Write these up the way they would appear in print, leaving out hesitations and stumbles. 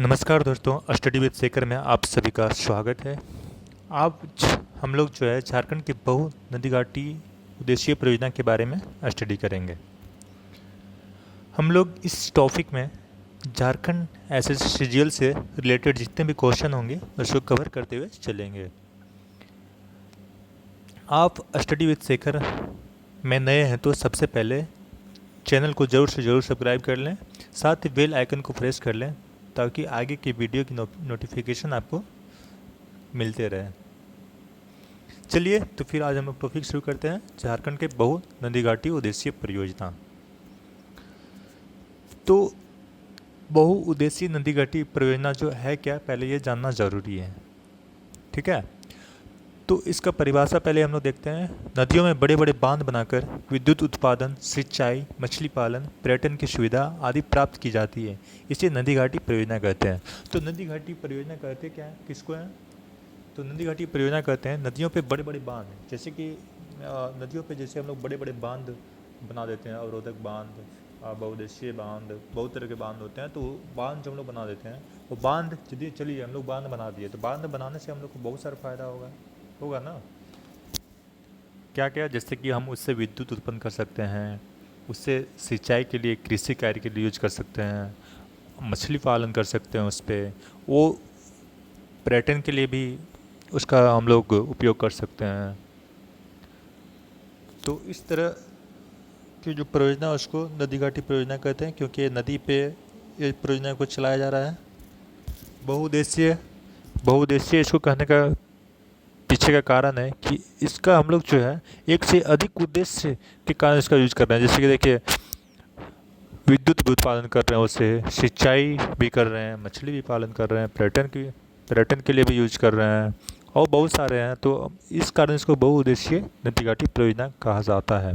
नमस्कार दोस्तों, study with Shekhar में आप सभी का स्वागत है। आज हम लोग जो है झारखंड की बहु नदी घाटी उद्देश्यीय परियोजना के बारे में स्टडी करेंगे। हम लोग इस टॉपिक में झारखंड एसएससीजीएल से रिलेटेड जितने भी क्वेश्चन होंगे उसको कवर करते हुए चलेंगे। आप स्टडी विद शेखर में नए हैं तो सबसे पहले चैनल को ज़रूर से ज़रूर सब्सक्राइब कर लें, साथ ही बेल आइकन को प्रेस कर लें ताकि आगे की वीडियो की नोटिफिकेशन आपको मिलते रहे। चलिए तो फिर आज हम लोग टॉपिक शुरू करते हैं, झारखंड के बहु नदी घाटी उद्देश्यीय परियोजना। तो बहु उद्देश्यीय नदी घाटी परियोजना जो है क्या, पहले ये जानना ज़रूरी है। ठीक है, तो इसका परिभाषा पहले हम लोग देखते हैं। नदियों में बड़े बड़े बांध बनाकर विद्युत उत्पादन, सिंचाई, मछली पालन, पर्यटन की सुविधा आदि प्राप्त की जाती है। इसे नदी घाटी परियोजना कहते हैं। तो नदी घाटी परियोजना कहते क्या है, किसको है? तो नदी घाटी परियोजना कहते हैं नदियों पे बड़े बड़े बांध, जैसे कि नदियों पे जैसे हम लोग बड़े बड़े बांध बना देते हैं, अवरोधक बांध, बहुउद्देशीय बांध, बहुत तरह के बांध होते हैं। तो बांध जब हम लोग बना देते हैं, वो बांध यदि चलिए हम लोग बांध बना दिए, तो बांध बनाने से हम लोग को बहुत सारा फायदा होगा ना। क्या क्या, जैसे कि हम उससे विद्युत उत्पन्न कर सकते हैं, उससे सिंचाई के लिए, कृषि कार्य के लिए यूज कर सकते हैं, मछली पालन कर सकते हैं उस पर, वो पर्यटन के लिए भी उसका हम लोग उपयोग कर सकते हैं। तो इस तरह की जो परियोजना उसको नदी घाटी परियोजना कहते हैं, क्योंकि नदी पे ये परियोजना को चलाया जा रहा है। बहुउद्देशीय इसको कहने का पीछे का कारण है कि इसका हम लोग जो है एक से अधिक उद्देश्य के कारण इसका यूज कर रहे हैं। जैसे कि देखिए, विद्युत भी उत्पादन कर रहे हैं, उससे सिंचाई भी कर रहे हैं, मछली भी पालन कर रहे हैं, पर्यटन के लिए भी यूज कर रहे हैं, और बहुत सारे हैं। तो इस कारण इसको बहुउद्देशीय नदी घाटी परियोजना कहा जाता है।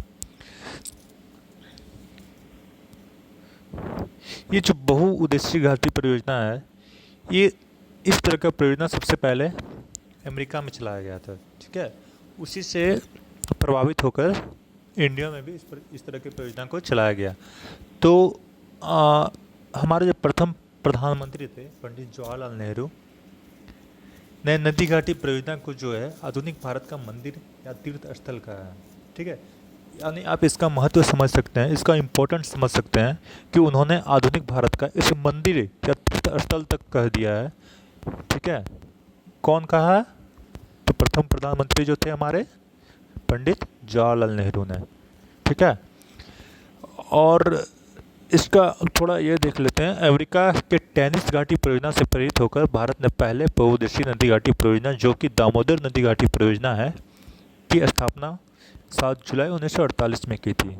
ये जो बहुउद्देशीय घाटी परियोजना है, ये इस तरह का परियोजना सबसे पहले अमेरिका में चलाया गया था। ठीक है, उसी से प्रभावित होकर इंडिया में भी इस तरह की परियोजना को चलाया गया। तो हमारे जो प्रथम प्रधानमंत्री थे पंडित जवाहरलाल नेहरू ने नदी घाटी परियोजना को जो है आधुनिक भारत का मंदिर या तीर्थ स्थल कहा है। ठीक है, यानी आप इसका महत्व समझ सकते हैं, इसका इम्पोर्टेंस समझ सकते हैं कि उन्होंने आधुनिक भारत का इस मंदिर या तीर्थ स्थल तक कह दिया है। ठीक है, कौन कहा है? तो प्रथम प्रधानमंत्री जो थे हमारे पंडित जवाहरलाल नेहरू ने। ठीक है, और इसका थोड़ा ये देख लेते हैं। अमेरिका के टेनिस घाटी परियोजना से प्रेरित होकर भारत ने पहले बहुउद्देशीय नदी घाटी परियोजना, जो कि दामोदर नदी घाटी परियोजना है, की स्थापना 7 जुलाई 1948 में की थी।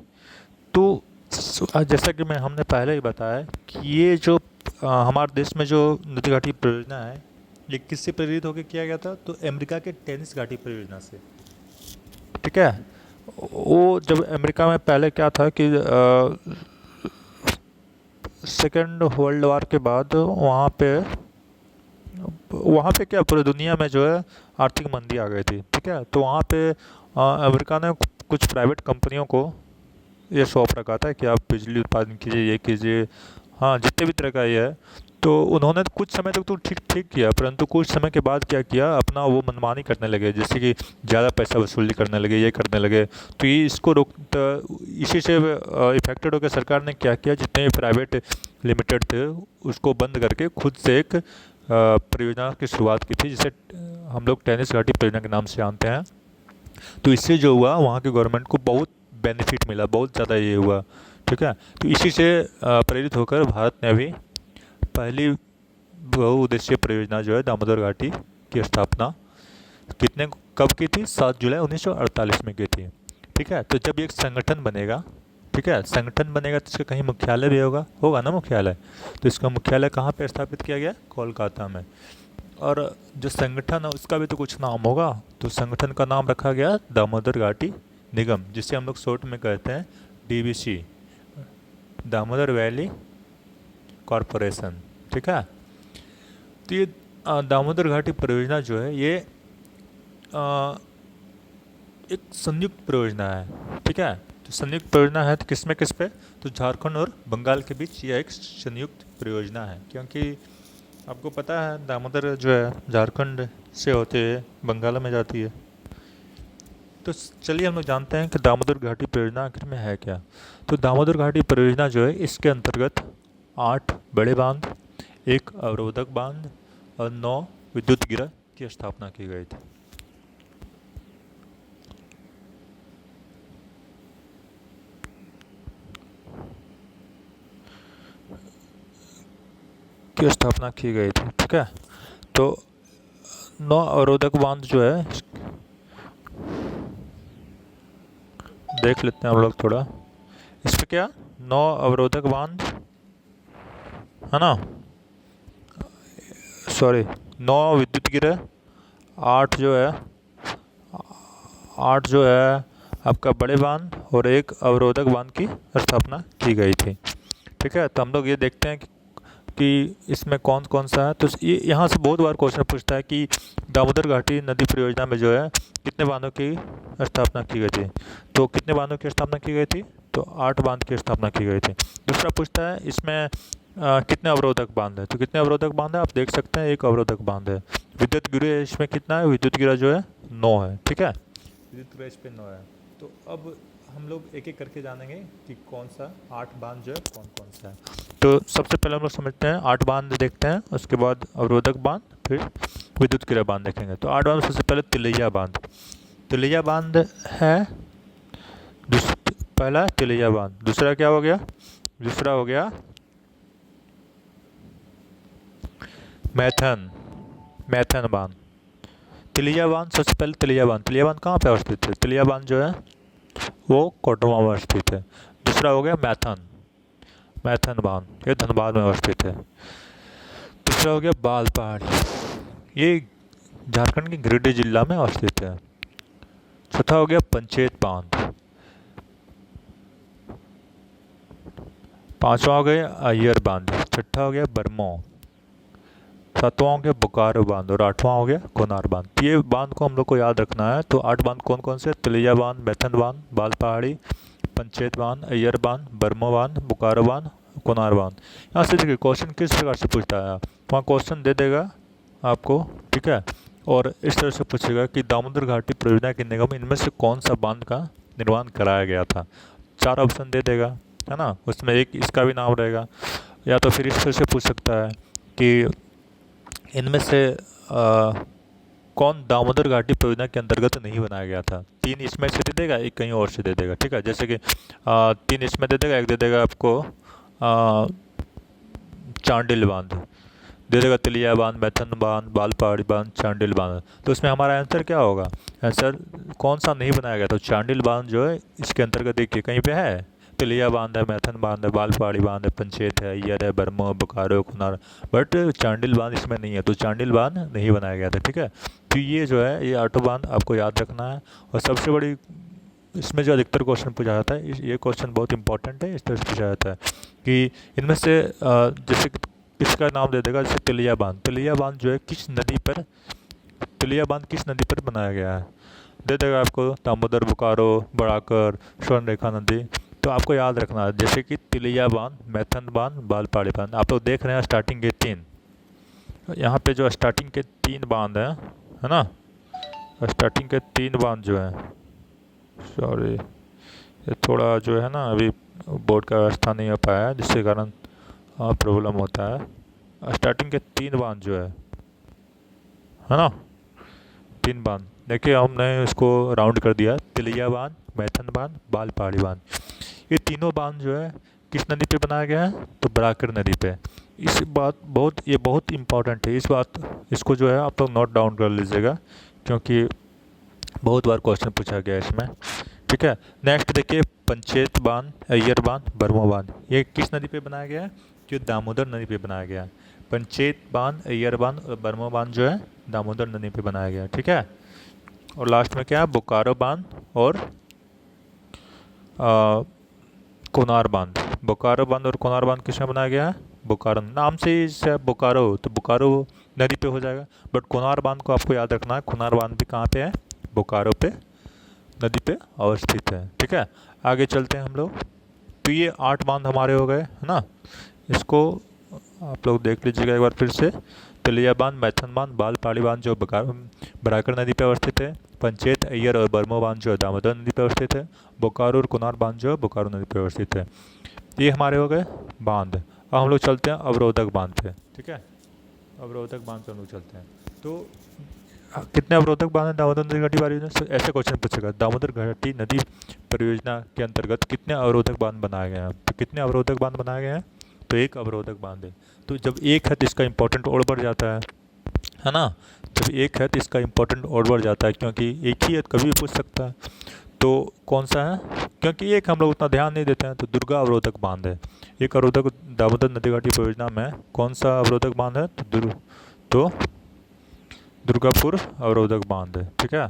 तो जैसा कि हमने पहले ही बताया कि ये जो हमारे देश में जो नदी घाटी परियोजना है, ये किससे प्रेरित होकर किया गया था? तो अमेरिका के टेनिस घाटी परियोजना से। ठीक है, वो जब अमेरिका में पहले क्या था कि सेकेंड वर्ल्ड वॉर के बाद वहाँ पे क्या पूरी दुनिया में जो है आर्थिक मंदी आ गई थी। ठीक है, तो वहाँ पे अमेरिका ने कुछ प्राइवेट कंपनियों को ये सौंप रखा था कि आप बिजली उत्पादन कीजिए, ये कीजिए, हाँ जितने भी तरह का ये है। तो उन्होंने कुछ समय तक तो ठीक किया, परंतु कुछ समय के बाद क्या किया, अपना वो मनमानी करने लगे, जैसे कि ज़्यादा पैसा वसूली करने लगे, ये करने लगे। तो ये इसको इसी से इफेक्टेड होकर सरकार ने क्या किया, जितने भी प्राइवेट लिमिटेड थे उसको बंद करके खुद से एक परियोजना की शुरुआत की थी, जिसे हम लोग टेनिस घाटी परियोजना के नाम से जानते हैं। तो इससे जो हुआ, वहाँ की गवर्नमेंट को बहुत बेनिफिट मिला, बहुत ज़्यादा ये हुआ। ठीक है, तो इसी से प्रेरित होकर भारत ने भी पहली बहुउद्देशीय परियोजना जो है दामोदर घाटी की स्थापना कब की थी? 7 जुलाई 1948 में की थी। ठीक है, तो जब एक संगठन बनेगा, ठीक है, संगठन बनेगा तो इसका कहीं मुख्यालय भी होगा ना मुख्यालय। तो इसका मुख्यालय कहाँ पे स्थापित किया गया? कोलकाता में। और जो संगठन है उसका भी तो कुछ नाम होगा, तो संगठन का नाम रखा गया दामोदर घाटी निगम, जिसे हम लोग शॉर्ट में कहते हैं DVC, दामोदर वैली कॉरपोरेशन। ठीक है, तो ये दामोदर घाटी परियोजना जो है ये एक संयुक्त परियोजना है। ठीक है, तो संयुक्त परियोजना है तो किस पे? तो झारखंड और बंगाल के बीच यह एक संयुक्त परियोजना है, क्योंकि आपको पता है दामोदर जो है झारखंड से होते हुए बंगाल में जाती है। तो चलिए हम लोग जानते हैं कि दामोदर घाटी परियोजना आखिर में है क्या। तो दामोदर घाटी परियोजना जो है इसके अंतर्गत 8 बड़े बांध, एक अवरोधक बांध और 9 विद्युत गिरह की स्थापना की गई थी। ठीक है। तो 9 अवरोधक बांध जो है देख लेते हैं हम लोग थोड़ा। इस पे क्या 9 अवरोधक बांध है ना, सॉरी 9 विद्युत गिरह, 8 जो है 8 जो है आपका बड़े बांध और एक अवरोधक बांध की स्थापना की गई थी। ठीक है। तो हम लोग ये देखते हैं कि इसमें कौन कौन सा है। तो ये यहाँ से बहुत बार क्वेश्चन पूछता है कि दामोदर घाटी नदी परियोजना में जो है कितने बांधों की स्थापना की गई थी। तो कितने बांधों की स्थापना की गई थी, तो 8 बांध की स्थापना की गई थी। दूसरा पूछता है इसमें कितने अवरोधक बांध है। तो कितने अवरोधक बांध है आप देख सकते हैं, एक अवरोधक बांध है। विद्युत गिरह इसमें कितना है, विद्युत गिरह जो है 9 है। ठीक है, विद्युत गिरह इस पर 9 है। तो अब हम लोग एक एक करके जानेंगे कि कौन सा 8 बांध जो है कौन कौन सा है। तो सबसे पहले हम लोग समझते हैं 8 बांध देखते हैं, उसके बाद अवरोधक बांध, फिर विद्युत गिरह बांध देखेंगे। तो 8 बांध सबसे पहले तिलैया बांध। तिलैया बांध है पहला तिलैया बांध। दूसरा क्या हो गया, दूसरा हो गया मैथन बांध। तिलैया बांध सबसे पहले तिलैया बांध कहाँ पे अवस्थित है, तिलैया बांध जो है वो कोटवा में अवस्थित है। दूसरा हो गया मैथन बांध, ये धनबाद में अवस्थित है। तीसरा हो गया बाल पहाड़ी, ये झारखंड के गिरिडीह जिला में अवस्थित है। चौथा हो गया पंचेत बांध। पांचवा हो गया अय्यर बांध। छठा हो गया बरमो। सातवां हो गया बोकारो बांध और आठवां हो गया कोनार बांध। ये बांध को हम लोग को याद रखना है। तो 8 बांध कौन कौन से, तिलैया बांध, मैथन बांध, बाल पहाड़ी, पंचेत बांध, अय्यर बांध, बरमो बांध, बोकारो बांध, कोनार बांध। यहाँ से देखिए क्वेश्चन किस प्रकार से पूछता है, वहाँ क्वेश्चन दे देगा आपको। ठीक है, और इस तरह से पूछेगा कि दामोदर घाटी परियोजना के निगम इनमें से कौन सा बांध का निर्माण कराया गया था। 4 ऑप्शन दे देगा, है ना, उसमें एक इसका भी नाम रहेगा। या तो फिर इस तरह से पूछ सकता है कि इनमें से कौन दामोदर घाटी परियोजना के अंतर्गत नहीं बनाया गया था। 3 इसमें से दे देगा, एक कहीं और से दे देगा। ठीक है, जैसे कि 3 इसमें दे देगा, एक दे देगा आपको चांडिल बांध दे देगा, तिलैया बांध, मैथन बांध, बाल पहाड़ी बांध, चांडिल बांध। तो इसमें हमारा आंसर क्या होगा, आंसर कौन सा नहीं बनाया गया। तो चांडिल बांध जो है इसके अंतर्गत देखिए कहीं पे है, तिलैया बांध है, मैथन बांध है, बाल पहाड़ी बांध है, पंचेत है, अय्यर है, बरमो, बोकारो, कुनार, बट चांडिल बांध इसमें नहीं है। तो चांडिल बांध नहीं बनाया गया था। ठीक है, तो ये जो है ये 8 बांध आपको याद रखना है। और सबसे बड़ी इसमें जो अधिकतर क्वेश्चन पूछा जाता है, ये क्वेश्चन बहुत इंपॉर्टेंट है। इस तरह से पूछा जाता है कि इनमें से जैसे इसका नाम दे देगा, जैसे तिलैया बांध जो है किस नदी पर, तिलैया बांध किस नदी पर बनाया गया है, दे देगा आपको दामोदर, बोकारो, बड़ाकर, स्वर्णरेखा नदी। तो आपको याद रखना है जैसे कि तिलैया बांध, मैथन बांध, बाल पहाड़ी बांध। आप लोग देख रहे हैं स्टार्टिंग के 3, यहाँ पे जो स्टार्टिंग के 3 बांध है ना, स्टार्टिंग के 3 बांध जो है, सॉरी ये थोड़ा जो है ना अभी बोर्ड का व्यवस्था नहीं हो पाया है, जिसके कारण प्रॉब्लम होता है। स्टार्टिंग के 3 बांध जो है ना, 3 बांध देखिए हमने इसको राउंड कर दिया, तिलैया बांध, मैथन बांध, बाल पहाड़ी बांध। ये तीनों बांध जो है किस नदी पे बनाया गया है, तो बराकर नदी पे। इस बात ये बहुत इंपॉर्टेंट है, इसको जो है आप लोग नोट डाउन कर लीजिएगा, क्योंकि बहुत बार क्वेश्चन पूछा गया है इसमें। ठीक है, नेक्स्ट देखिए पंचेत बांध, अय्यर बांध, बरमो बांध, ये किस नदी पे बनाया गया है, जो दामोदर नदी पे बनाया गया है। पंचेत बांध, अय्यर बांध और बरमो बांध जो है दामोदर नदी पे बनाया गया है। ठीक है, और लास्ट में क्या है, बोकारो बांध और कोनार बांध। बोकारो बांध और कोनार बांध किसमें बनाया गया है, बोकारो नाम से ही बोकारो, तो बोकारो नदी पे हो जाएगा। बट कोनार बांध को आपको याद रखना है, कोनार बांध भी कहाँ पे है, बोकारो पे नदी पे अवस्थित है। ठीक है, आगे चलते हैं हम लोग। तो ये 8 बांध हमारे हो गए, है ना। इसको आप लोग देख लीजिएगा एक बार फिर से। तिलैया बांध, मैथन बांध, बाल पहाड़ी बांध जो बराकर नदी पर अवस्थित है। पंचेत, अय्यर और बरमो बांध जो है दामोदर नदी पर अवस्थित है। बोकारो और कुनार बांध जो है बोकारो नदी पर अवस्थित है। ये हमारे हो गए बांध। अब हम लोग चलते हैं अवरोधक बांध पे, ठीक है। अवरोधक बांध पे हम लोग चलते हैं। तो कितने अवरोधक बांध हैं दामोदर नदी घाटी परियोजना से, ऐसे क्वेश्चन पूछेगा। दामोदर घाटी नदी परियोजना के अंतर्गत कितने अवरोधक बांध बनाए गए हैं, तो कितने अवरोधक बांध बनाए गए हैं, तो एक अवरोधक बांध है। तो जब एक है तो इसका इंपॉर्टेंट और बढ़ जाता है ना। जब एक है तो इसका इंपॉर्टेंट और बढ़ जाता है, क्योंकि एक ही है तो कभी भी पूछ सकता है। तो कौन सा है, क्योंकि एक हम लोग उतना ध्यान नहीं देते हैं, तो दुर्गा अवरोधक बांध है। एक अवरोधक दामोदर नदी घाटी परियोजना में कौन सा अवरोधक बांध है, तो दुर्गापुर अवरोधक बांध है, ठीक है।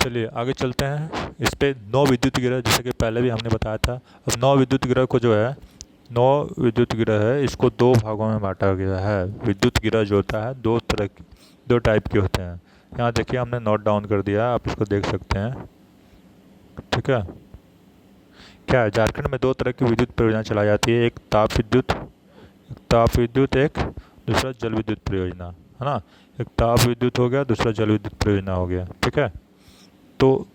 चलिए आगे चलते हैं। इस पे 9 विद्युत गिरह, जैसे कि पहले भी हमने बताया था। अब 9 विद्युत गिरह को जो है, 9 विद्युत गिरह है, इसको 2 भागों में बांटा गया है। विद्युत गिरह जो होता है दो टाइप के होते हैं। यहाँ देखिए हमने नोट डाउन कर दिया, आप इसको देख सकते हैं, ठीक है। क्या है, झारखंड में 2 तरह की विद्युत परियोजना चलाई जाती है। एक ताप विद्युत, एक दूसरा जल विद्युत परियोजना, है ना। एक ताप विद्युत हो गया, दूसरा जल विद्युत परियोजना हो गया, ठीक है। तो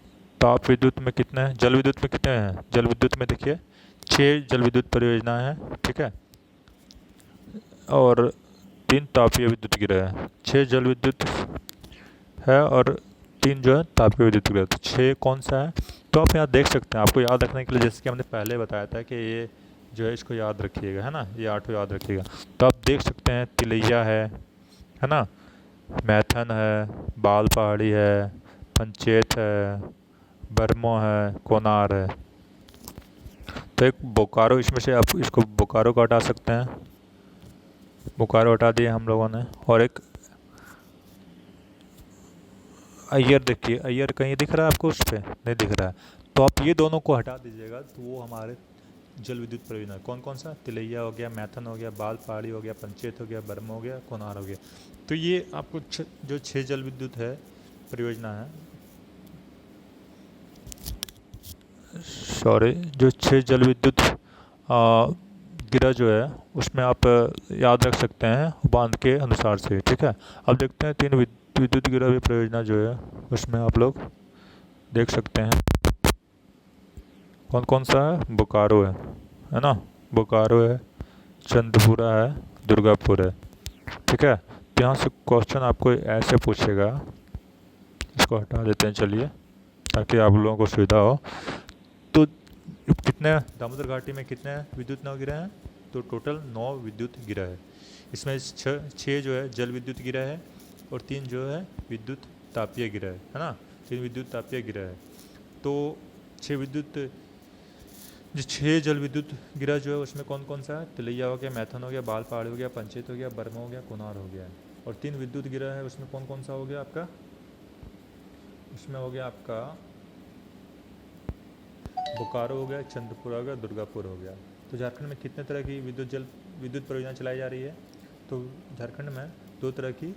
ताप विद्युत में कितने हैं, जल विद्युत में कितने हैं, जल विद्युत में देखिए 6 जल विद्युत परियोजना है, ठीक है। और 3 तापीय विद्युत गिरह है। 6 जल विद्युत है और 3 जो है तापीय विद्युत गिरह। तो 6 कौन सा है, तो आप यहाँ देख सकते हैं। आपको याद रखने के लिए, जैसे कि हमने पहले बताया था कि ये जो है इसको याद रखिएगा, है ना, ये 8 याद रखिएगा। तो आप देख सकते हैं तिलैया है ना, मैथन है, बाल पहाड़ी है, पंचेत है, बरमो है, कोनार है। तो एक बोकारो, इसमें से आप इसको बोकारो को हटा सकते हैं, बोकारो हटा दिया हम लोगों ने। और एक अय्यर, देखिए अय्यर कहीं दिख रहा है आपको, उस पर नहीं दिख रहा है। तो आप ये दोनों को हटा दीजिएगा, तो वो हमारे जल विद्युत परियोजना कौन कौन सा, तिलैया हो गया, मैथन हो गया, बाल पहाड़ी हो गया, पंचेत हो गया, बरमो हो गया, कोनार हो गया। तो ये आपको जो 6 जल विद्युत है परियोजना है, सॉरी, जो 6 जल विद्युत गिरह जो है उसमें आप याद रख सकते हैं बांध के अनुसार से, ठीक है। अब देखते हैं 3 विद्युत गिरह भी परियोजना जो है उसमें आप लोग देख सकते हैं कौन कौन सा है। बोकारो है ना, बोकारो है, चंद्रपुरा है, दुर्गापुर है, ठीक है। तो यहाँ से क्वेश्चन आपको ऐसे पूछेगा, इसको हटा देते हैं चलिए, ताकि आप लोगों को सुविधा हो। तो कितने दामोदर घाटी में कितने विद्युत नौ गिरह हैं, तो टोटल 9 विद्युत गिरह है। इसमें 6 जो है जल विद्युत गिरह है और 3 जो है विद्युत तापीय गिरह है ना, 3 विद्युत तापीय गिरह है। तो 6 जल विद्युत गिरह जो है उसमें कौन कौन सा है, तिलैया हो गया, मैथन हो गया, बाल पहाड़ी हो गया, पंचेत हो गया, बरमो हो गया, कोनार हो गया। और 3 विद्युत गिरह है उसमें कौन कौन सा हो गया आपका, उसमें हो गया आपका बोकारो हो गया, चंद्रपुरा हो गया, दुर्गापुर हो गया। तो झारखंड में कितने तरह की विद्युत परियोजना चलाई जा रही है, तो झारखंड में 2 तरह की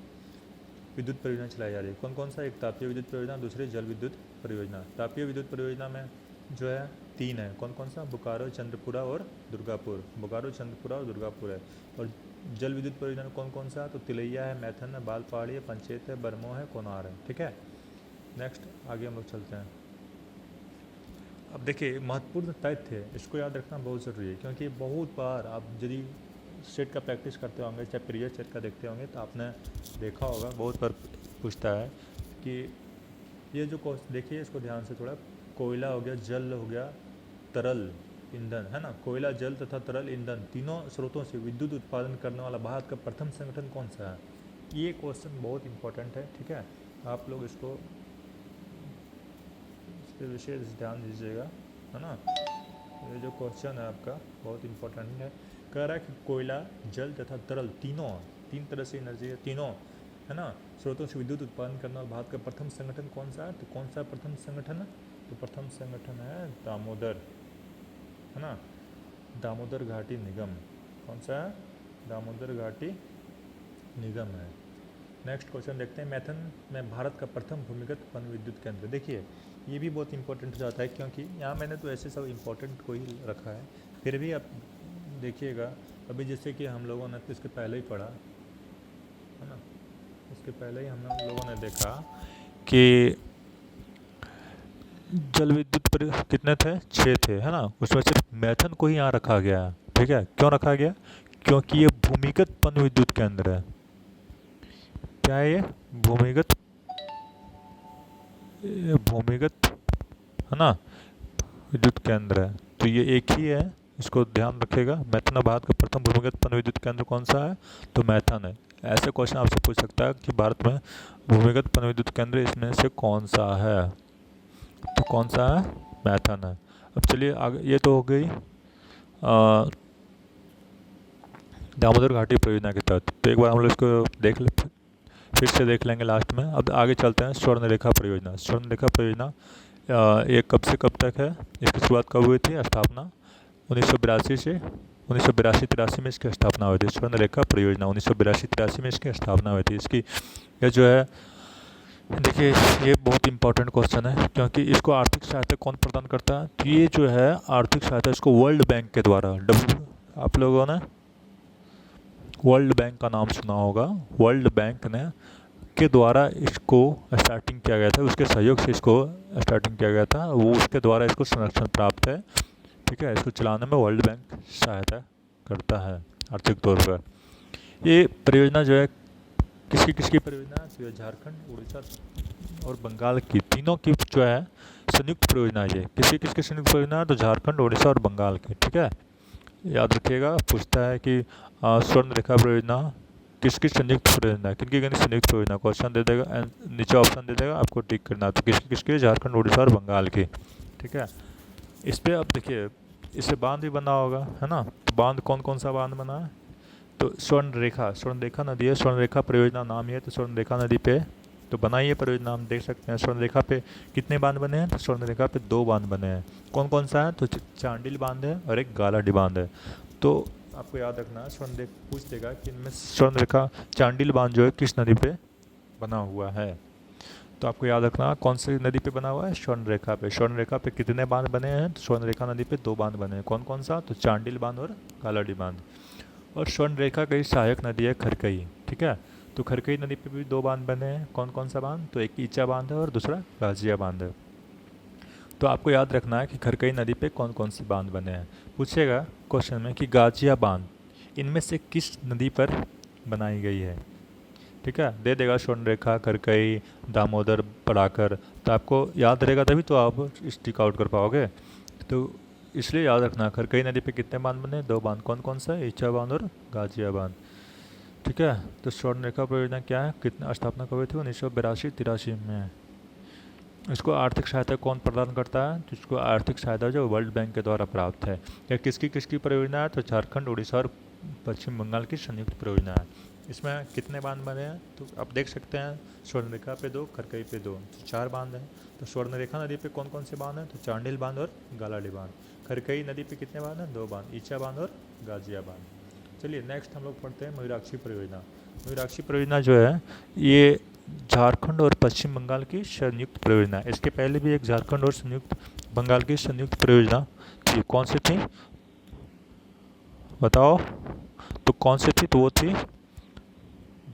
विद्युत परियोजना चलाई जा रही है। कौन कौन सा, एक तापीय विद्युत परियोजना, दूसरी जल विद्युत परियोजना। तापीय विद्युत परियोजना में जो है 3 है, कौन कौन सा, बोकारो, चंद्रपुरा और दुर्गापुर। बोकारो, चंद्रपुरा और दुर्गापुर है। और जल विद्युत परियोजना में कौन कौन सा, तो तिलैया है, मैथन है, बाल पहाड़ी है, पंचेत है, बरमो है, कोनार है, ठीक है। नेक्स्ट आगे हम लोग चलते हैं। अब देखिए महत्वपूर्ण तथ्य है, इसको याद रखना बहुत ज़रूरी है, क्योंकि बहुत बार आप यदि सेट का प्रैक्टिस करते होंगे, चाहे प्रीवियस सेट का देखते होंगे, तो आपने देखा होगा बहुत बार पूछता है कि ये जो देखिए इसको ध्यान से थोड़ा, कोयला हो गया, जल हो गया, तरल ईंधन, है ना, कोयला, जल तथा तरल ईंधन तीनों स्रोतों से विद्युत उत्पादन करने वाला भारत का प्रथम संगठन कौन सा है। ये क्वेश्चन बहुत इंपॉर्टेंट है, ठीक है। आप लोग इसको पे विशेष ध्यान दीजिएगा, है ना। ये जो क्वेश्चन है आपका बहुत इंपॉर्टेंट है। कह रहा है कि कोयला, जल तथा तरल तीन तरह से एनर्जी है, तीनों, है ना, स्रोतों से विद्युत उत्पादन करने वाला भारत का प्रथम संगठन कौन सा है, तो कौन सा प्रथम संगठन है, तो प्रथम संगठन है दामोदर, है ना, दामोदर घाटी निगम। कौन सा है, दामोदर घाटी निगम है। नेक्स्ट क्वेश्चन देखते हैं, मैथन में भारत का प्रथम भूमिगत पन विद्युत केंद्र। देखिए ये भी बहुत इंपॉर्टेंट हो जाता है, क्योंकि यहाँ मैंने तो ऐसे सब इंपॉर्टेंट को ही रखा है। फिर भी आप देखिएगा, अभी जैसे कि हम लोगों ने तो इसके पहले ही पढ़ा है ना, इसके पहले ही हम लोगों ने देखा कि जल विद्युत पर कितने थे, 6 थे, है ना। उसमें सिर्फ मैथन को ही यहाँ रखा गया है। ठीक है, क्यों रखा गया? क्योंकि ये भूमिगत पन विद्युत केंद्र है। क्या है ये? भूमिगत, भूमिगत, है ना, विद्युत केंद्र है। तो ये एक ही है, इसको ध्यान रखिएगा। मैथनाबाद का प्रथम भूमिगत पन विद्युत केंद्र कौन सा है? तो मैथन है। ऐसे क्वेश्चन आपसे पूछ सकता है कि भारत में भूमिगत पन विद्युत केंद्र इसमें से कौन सा है? तो कौन सा है? मैथन है। अब चलिए आगे, ये तो हो गई दामोदर घाटी परियोजना के तहत। तो एक बार हम लोग इसको देख ले, फिर से देख लेंगे लास्ट में। अब आगे चलते हैं स्वर्ण रेखा परियोजना। स्वर्ण रेखा परियोजना ये कब से कब तक है? इसकी शुरुआत कब हुई थी? स्थापना 1982 से 1982-83 में इसकी स्थापना हुई थी। स्वर्ण रेखा परियोजना 1982-83 में इसकी स्थापना हुई थी। इसकी यह जो है, देखिए ये बहुत इंपॉर्टेंट क्वेश्चन है, क्योंकि इसको आर्थिक सहायता कौन प्रदान करता है? तो ये जो है आर्थिक सहायता इसको वर्ल्ड बैंक के द्वारा, आप लोगों ने वर्ल्ड बैंक का नाम सुना होगा। वर्ल्ड बैंक ने के द्वारा इसको स्टार्टिंग किया गया था, उसके सहयोग से इसको स्टार्टिंग किया गया था। वो उसके द्वारा इसको संरक्षण प्राप्त है। ठीक है, इसको चलाने में वर्ल्ड बैंक सहायता करता है आर्थिक तौर पर। ये परियोजना जो है किसकी किसकी परियोजना है? तो ये झारखंड, उड़ीसा और बंगाल की, तीनों की जो है संयुक्त परियोजना है। ये किसकी किसकी संयुक्त परियोजना है? तो झारखंड, उड़ीसा और बंगाल की। ठीक है, याद रखिएगा। पूछता है कि स्वर्ण रेखा परियोजना किसकी संयुक्त परियोजना है, किनकी किनकी संयुक्त परियोजना, क्वेश्चन दे देगा, नीचे ऑप्शन दे देगा, आपको टिक करना है। तो किसकी किसकी? झारखंड, उड़ीसा और बंगाल की। ठीक है, इस पर अब देखिए, इससे बांध भी बना होगा, है ना। तो बांध कौन कौन सा बांध बना है? तो स्वर्ण रेखा नदी है, स्वर्ण रेखा परियोजना नाम ही है। तो स्वर्ण रेखा नदी पे तो बनाई है परियोजना, हम देख सकते हैं। स्वर्ण रेखा पे कितने बांध बने हैं? तो स्वर्ण रेखा पे 2 बांध बने हैं। कौन कौन सा है? तो चांडिल बांध है और एक गालाडी बांध है। तो आपको याद रखना है, स्वर्ण रेखा पूछ देगा कि इनमें स्वर्ण रेखा चांडिल बांध जो है किस नदी पे बना हुआ है। तो आपको याद रखना कौन सी नदी पे बना हुआ है? स्वर्ण रेखा पे। स्वर्ण रेखा पे कितने बांध बने हैं? तो स्वर्ण रेखा नदी पे 2 बांध बने हैं। कौन कौन सा? तो चांडिल बांध और गालाडी बांध। और स्वर्ण रेखा की सहायक नदी है खरकई। ठीक है, तो खरकई नदी पे भी 2 बांध बने हैं। कौन कौन सा बांध? तो एक ईचा बांध है और दूसरा गाजिया बांध है। तो आपको याद रखना है कि खरकई नदी पे कौन कौन से बांध बने हैं। पूछेगा क्वेश्चन में कि गाजिया बांध इनमें से किस नदी पर बनाई गई है। ठीक है, दे देगा स्वर्ण रेखा, खरकई, दामोदर, पराकर। तो आपको याद रहेगा, तभी तो आप टिक आउट कर पाओगे। तो इसलिए याद रखना, खरकई नदी पे कितने बांध बने? 2 बांध। कौन कौन सा? ईचा बांध और गाजिया बांध। ठीक है, तो स्वर्ण रेखा परियोजना क्या है, कितना स्थापना कब हुई थी? 1982-83 में। इसको आर्थिक सहायता कौन प्रदान करता है? तो इसको आर्थिक सहायता जो वर्ल्ड बैंक के द्वारा प्राप्त है। या किसकी किसकी परियोजना है? तो झारखंड, उड़ीसा और पश्चिम बंगाल की संयुक्त परियोजना है। इसमें कितने बांध बने हैं? तो आप देख सकते हैं, स्वर्ण रेखा पे 2, खरकई पे 2, तो 4 बांध हैं। तो स्वर्ण रेखा नदी पे कौन कौन से बांध हैं? तो चांडिल बांध और गालाडी बांध। खरकई नदी पे कितने बांध हैं? 2 बांध, ईचा बांध और गाजिया बांध। चलिए नेक्स्ट हम लोग पढ़ते हैं मयूराक्षी परियोजना। मयूराक्षी परियोजना जो है ये झारखंड और पश्चिम बंगाल की संयुक्त परियोजना है। इसके पहले भी एक झारखंड और संयुक्त बंगाल की संयुक्त परियोजना थी। कौन सी थी बताओ? तो कौन सी थी? तो वो थी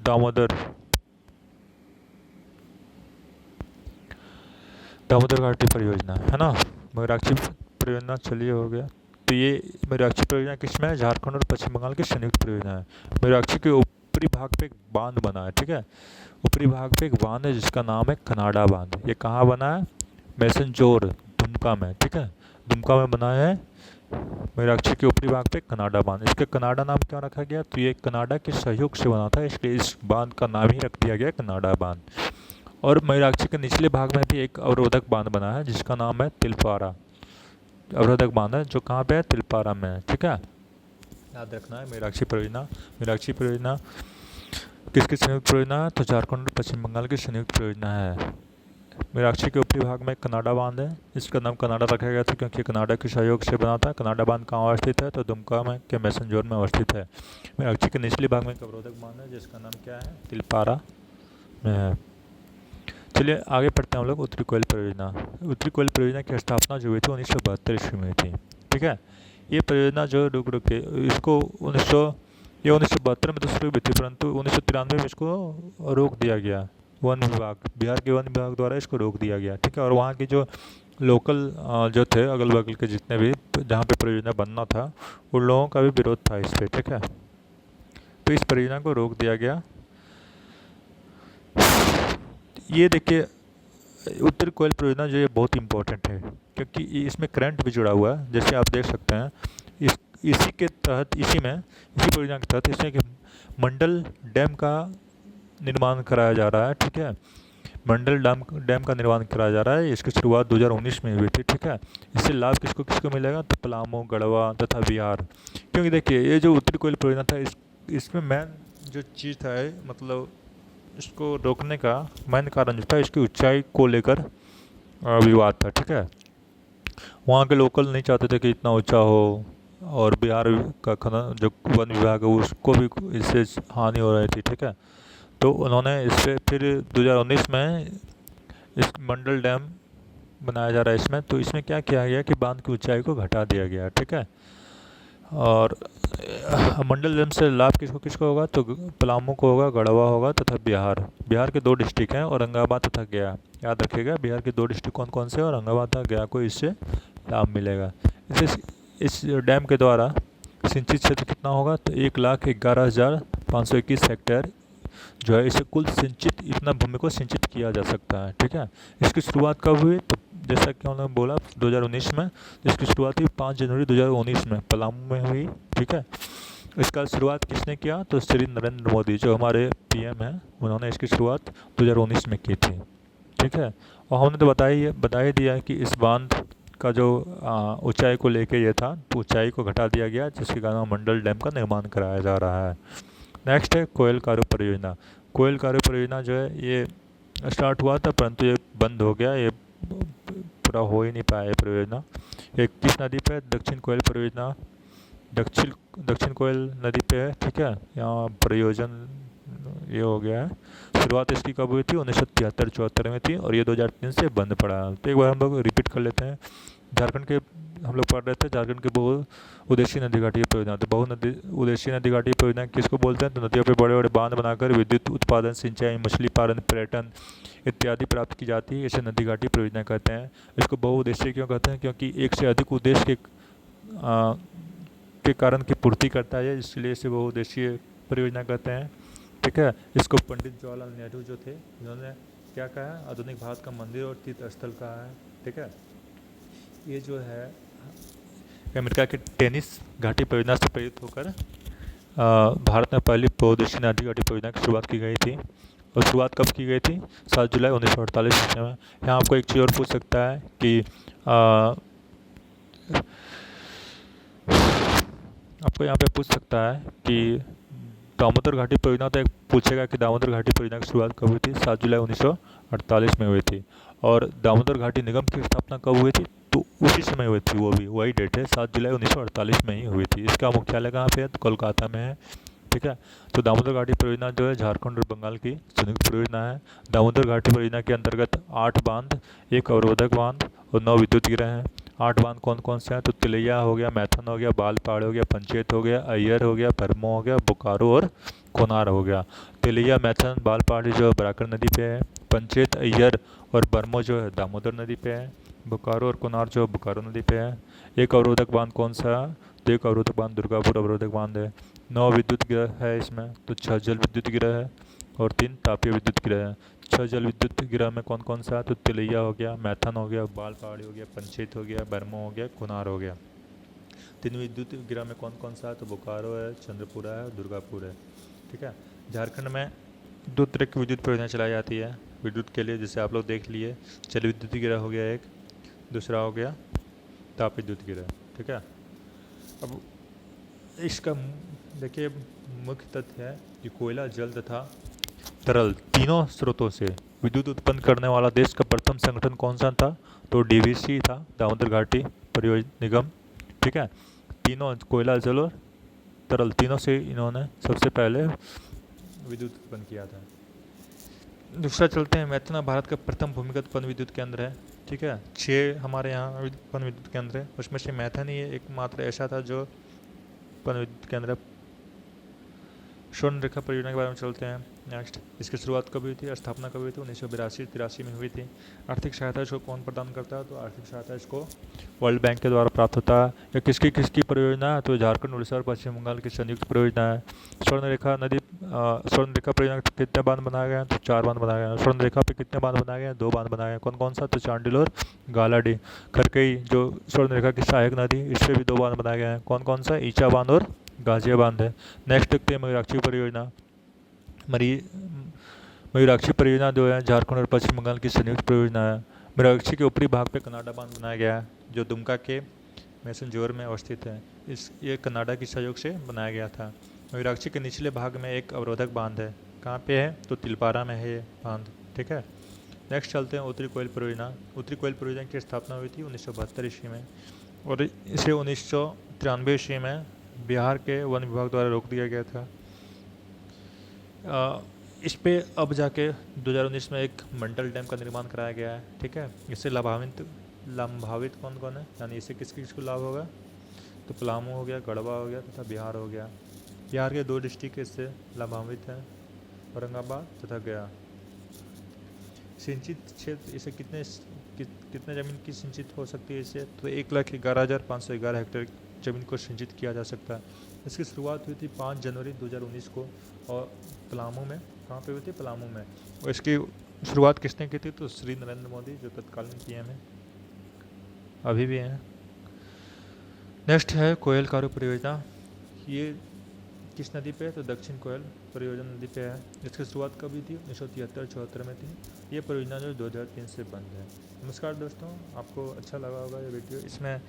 दामोदर दामोदर घाटी परियोजना, है ना। मयूराक्षी परियोजना चलिए हो गया। तो ये मयूराक्षी परियोजना किसमें है? झारखंड और पश्चिम बंगाल की संयुक्त परियोजना है। मयूराक्षी के ऊपरी भाग पे एक बांध बना है। ठीक है, ऊपरी भाग पे एक बांध है जिसका नाम है कनाडा बांध। ये कहाँ बना है? मैसनजोर, दुमका में। ठीक है, दुमका में बना है मयूराक्षी के ऊपरी भाग पे कनाडा बांध। इसका कनाडा नाम क्यों रखा गया? तो ये कनाडा के सहयोग से बना था, इसलिए इस बांध का नाम ही रख दिया गया कनाडा बांध। और मयूराक्षी के निचले भाग में भी एक अवरोधक बांध बना है जिसका नाम है तिलपारा। अवरोधक बांध है जो कहाँ पे है? तिलपारा में है। ठीक है, याद रखना है मयूराक्षी परियोजना। मयूराक्षी परियोजना किसकी संयुक्त परियोजना है? तो झारखंड और पश्चिम बंगाल की संयुक्त परियोजना है। मयूराक्षी के ऊपरी भाग में कनाडा बांध है, इसका नाम कनाडा रखा गया था क्योंकि कनाडा के सहयोग से बना था। कनाडा बांध कहाँ अवस्थित है? तो दुमका में के मैसनजोर में अवस्थित है। मयूराक्षी के निचले भाग में एक अवरोधक बांध है जिसका नाम क्या है? तिलपारा में है। चलिए आगे पढ़ते हैं हम लोग। उत्तरी कोयल परियोजना। उत्तरी कोयल परियोजना की स्थापना जो हुई थी 1972 ईस्वी में हुई थी। ठीक है, ये परियोजना जो रुक रुक के इसको 1972 में तो शुरू हुई थी, परंतु 1993 में इसको रोक दिया गया। वन विभाग, बिहार के वन विभाग द्वारा इसको रोक दिया गया। ठीक है, और वहाँ की जो लोकल जो थे अगल बगल के जितने भी जहाँ पे परियोजना बनना था उन लोगों का भी विरोध था इस पर। ठीक है, तो इस परियोजना को रोक दिया गया। ये देखिए उत्तर कोयल परियोजना जो ये बहुत इंपॉर्टेंट है क्योंकि इसमें करंट भी जुड़ा हुआ है, जैसे आप देख सकते हैं। इसी के तहत इसी परियोजना के तहत इसमें मंडल डैम का निर्माण कराया जा रहा है। ठीक है, मंडल डैम का निर्माण कराया जा रहा है। इसकी शुरुआत 2019 में हुई थी। ठीक है, इससे लाभ किसको किसको मिलेगा, तो पलामू, गढ़वा तथा बिहार। क्योंकि देखिए ये जो उत्तरी कोयल परियोजना था इसमें मेन जो चीज़ था मतलब इसको रोकने का मेन कारण जो था इसकी ऊंचाई को लेकर विवाद था। ठीक है, वहाँ के लोकल नहीं चाहते थे कि इतना ऊंचा हो, और बिहार का खनन जो वन विभाग है उसको भी इससे हानि हो रही थी। ठीक है, तो उन्होंने इससे फिर 2019 में इस मंडल डैम बनाया जा रहा है इसमें। तो इसमें क्या किया गया कि बांध की ऊंचाई को घटा दिया गया। ठीक है, और मंडल डैम से लाभ किसको किसको होगा, तो पलामू को होगा, गढ़वा होगा तथा बिहार के 2 डिस्ट्रिक्ट हैं, औरंगाबाद तथा गया। याद रखिएगा बिहार के 2 डिस्ट्रिक्ट कौन कौन से हैं, औरंगाबाद तथा गया को इससे लाभ मिलेगा। इस डैम के द्वारा सिंचित क्षेत्र कितना होगा, तो 1,11,521 हेक्टेयर जो है इसे कुल सिंचित इतना भूमि को सिंचित किया जा सकता है। ठीक है, इसकी शुरुआत कब हुई, तो जैसा कि उन्होंने बोला 2019 में। इसकी शुरुआत हुई 5 जनवरी 2019 में पलामू में हुई। ठीक है, इसका शुरुआत किसने किया, तो श्री नरेंद्र मोदी जो हमारे पीएम हैं उन्होंने इसकी शुरुआत 2019 में की थी। ठीक है, और हमने तो बता ही दिया कि इस बांध का जो ऊंचाई को लेके ये था, तो ऊंचाई को घटा दिया गया जिसके कारण मंडल डैम का निर्माण कराया जा रहा है। नेक्स्ट है कोयल कारू परियोजना। कोयल कारू परियोजना जो है ये स्टार्ट हुआ था परंतु ये बंद हो गया, ये पूरा हो ही नहीं पाया ये परियोजना। ये किस नदी पे, दक्षिण कोयल परियोजना दक्षिण कोयल नदी पे है। ठीक है, यहाँ प्रयोजन ये हो गया है। शुरुआत इसकी कब हुई थी, 1973-74 में थी, और ये 2003 से बंद पड़ा। तो एक बार हम लोग रिपीट कर लेते हैं। झारखंड के हम लोग पढ़ रहे थे झारखंड के बहु उद्देशीय नदी घाटी परियोजना। तो उद्देशीय नदी घाटी परियोजना किसको बोलते हैं, तो नदियों पर बड़े बड़े बांध बनाकर विद्युत उत्पादन, सिंचाई, मछली पालन, पर्यटन इत्यादि प्राप्त की जाती है। इसे नदी घाटी परियोजना कहते हैं। इसको बहुउद्देशीय क्यों कहते हैं, क्योंकि एक से अधिक उद्देश्य के कारण की पूर्ति करता है, इसलिए इसे बहुउद्देशीय परियोजना कहते हैं। ठीक है, इसको पंडित जवाहरलाल नेहरू जो थे इन्होंने क्या कहा है, आधुनिक भारत का मंदिर और तीर्थ स्थल कहा है। ठीक है, ये जो है अमेरिका के टेनिस घाटी परियोजना से प्रेरित होकर भारत में पहली बहुउद्देशीय नदी घाटी परियोजना की शुरुआत की गई थी। और शुरुआत कब की गई थी, 7 जुलाई 1948 ईस्वी में। यहाँ आपको एक चीज़ और पूछ सकता है कि आपको यहाँ पे पूछ सकता है कि दामोदर घाटी परियोजना, तो एक पूछेगा कि दामोदर घाटी परियोजना की शुरुआत कब हुई थी, 7 जुलाई 1948 में हुई थी। और दामोदर घाटी निगम की स्थापना कब हुई थी, तो उसी समय हुई थी, वो भी वही डेट है, 7 जुलाई 1948 में ही हुई थी। इसका मुख्यालय कहाँ पे है, तो कोलकाता में है। ठीक है, तो दामोदर घाटी परियोजना जो है झारखंड और बंगाल की संयुक्त परियोजना है। दामोदर घाटी परियोजना के अंतर्गत 8 बांध, 1 अवरोधक बांध और 9 विद्युत गिरह हैं। 8 बांध कौन कौन से हैं, तो तिलैया हो गया, मैथन हो गया, बालपाड़ हो गया, पंचेत हो गया, अय्यर हो गया, भरमो हो गया, बोकारो और कोनार हो गया। तिलैया, मैथन, बालपाड़ जो है बराकर नदी पे है। पंचेत, अय्यर और बरमो जो है दामोदर नदी पे है। बोकारो और कोनार जो बोकारो नदी पे है। एक अवरोधक बांध कौन सा है, तो एक अवरोधक बांध दुर्गापुर अवरोधक बांध है। 9 विद्युत गिरह है इसमें, तो 6 जल विद्युत गिरह है और 3 तापीय विद्युत गिरह है। 6 जल विद्युत गिरह में कौन कौन सा है, तो तिलैया हो गया, मैथन हो गया, बालपहाड़ी हो गया, पंचेत हो गया, बरमो हो गया, कुनार हो गया। 3 विद्युत गिरह में कौन कौन सा है, तो बोकारो है, चंद्रपुरा है और दुर्गापुर है। ठीक है, झारखंड में 2 तरह की विद्युत परियोजना चलाई जाती है विद्युत के लिए, जिसे आप लोग देख लिए। जल विद्युत गिरह हो गया एक, दूसरा हो गया ताप विद्युत गिरह। ठीक है, अब इसका देखिए मुख्य तथ्य है कि कोयला, जल तथा तरल तीनों स्रोतों से विद्युत उत्पन्न करने वाला देश का प्रथम संगठन कौन सा था, तो डीवीसी था, दामोदर घाटी परियोजना निगम। ठीक है, तीनों कोयला, जल और तरल तीनों से इन्होंने सबसे पहले विद्युत उत्पन्न किया था। दूसरा चलते हैं, मैथना भारत का प्रथम भूमिगत पन विद्युत केंद्र है। ठीक है, 6 हमारे यहाँ पन विद्युत केंद्र है, उसमें से मैथन ही एकमात्र ऐसा था जो पन विद्युत केंद्र है। स्वर्ण रेखा परियोजना के बारे में चलते हैं। नेक्स्ट, इसकी शुरुआत कब हुई थी, स्थापना कब हुई थी, 1982-83 में हुई थी। आर्थिक सहायता इसको कौन प्रदान करता है, तो आर्थिक सहायता इसको वर्ल्ड बैंक के द्वारा प्राप्त होता है। ये किसकी किसकी परियोजना है, तो झारखंड, उड़ीसा और पश्चिम बंगाल की संयुक्त परियोजना है। स्वर्ण रेखा नदी स्वर्ण रेखा परियोजना पे कितने बांध बनाए गए हैं, तो 4 बांध बनाए गए हैं। स्वर्ण रेखा पे कितने बांध बनाए गए हैं, 2 बांध बनाए गए हैं। कौन कौन सा, तो चांडिल और गालाडी। खरकई जो स्वर्ण रेखा की सहायक नदी, इस पर भी 2 बांध बनाए गए हैं। कौन कौन सा, ईचा बांध और गाजिया बांध है। नेक्स्ट देखते हैं मयूराक्षी परियोजना। मरी मयूराक्षी परियोजना जो है झारखंड और पश्चिम बंगाल की संयुक्त परियोजना है। मयूराक्षी के ऊपरी भाग पे कनाडा बांध बनाया गया है, जो दुमका के मैसनजोर में अवस्थित है। ये कनाडा की सहयोग से बनाया गया था। मयूराक्षी के निचले भाग में एक अवरोधक बांध है, कहाँ पे है, तो तिलपारा में है ये बांध। ठीक है, नेक्स्ट चलते हैं उत्तरी कोयल परियोजना। उत्तरी कोयल परियोजना की स्थापना हुई थी 1972 ईस्वी में, और इसे 1993 ईस्वी में बिहार के वन विभाग द्वारा रोक दिया गया था। इस पे अब जाके 2019 में एक मंडल डैम का निर्माण कराया गया है। ठीक है, इससे लाभान्वित कौन कौन है, यानी इससे किस किस को लाभ होगा, तो पलामू हो गया, गढ़वा हो गया तथा बिहार हो गया। बिहार के 2 डिस्ट्रिक्ट इससे लाभान्वित हैं, औरंगाबाद तथा गया। सिंचित क्षेत्र इसे कितने ज़मीन की सिंचित हो सकती है इससे, तो 1,11,511 हेक्टेयर ज़मीन को सिंचित किया जा सकता है। इसकी शुरुआत हुई थी 5 जनवरी 2019 को, और पलामू में, कहाँ पे हुई थी, पलामू में। और इसकी शुरुआत किसने की थी, तो श्री नरेंद्र मोदी, जो तत्कालीन पीएम है, अभी भी हैं। नेक्स्ट है कोयल कारो परियोजना। ये किस नदी पे है, तो दक्षिण कोयल परियोजना नदी पे है। इसकी शुरुआत कब हुई थी, 1973-74 में थी। ये परियोजना जो 2003 से बंद है। नमस्कार दोस्तों, आपको अच्छा लगा होगा ये वीडियो। इसमें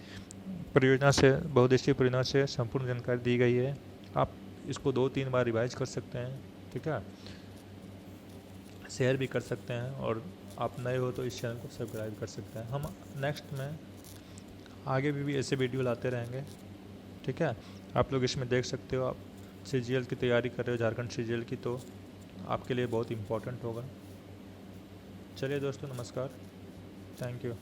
परियोजना से, बहुउद्देशीय परियोजना से संपूर्ण जानकारी दी गई है। आप इसको 2-3 बार रिवाइज कर सकते हैं। ठीक है, शेयर भी कर सकते हैं, और आप नए हो तो इस चैनल को सब्सक्राइब कर सकते हैं। हम नेक्स्ट में आगे भी ऐसे वीडियो लाते रहेंगे। ठीक है, आप लोग इसमें देख सकते हो। आप CGL की तैयारी कर रहे हो, झारखंड CGL की, तो आपके लिए बहुत इम्पोर्टेंट होगा। चलिए दोस्तों, नमस्कार, थैंक यू।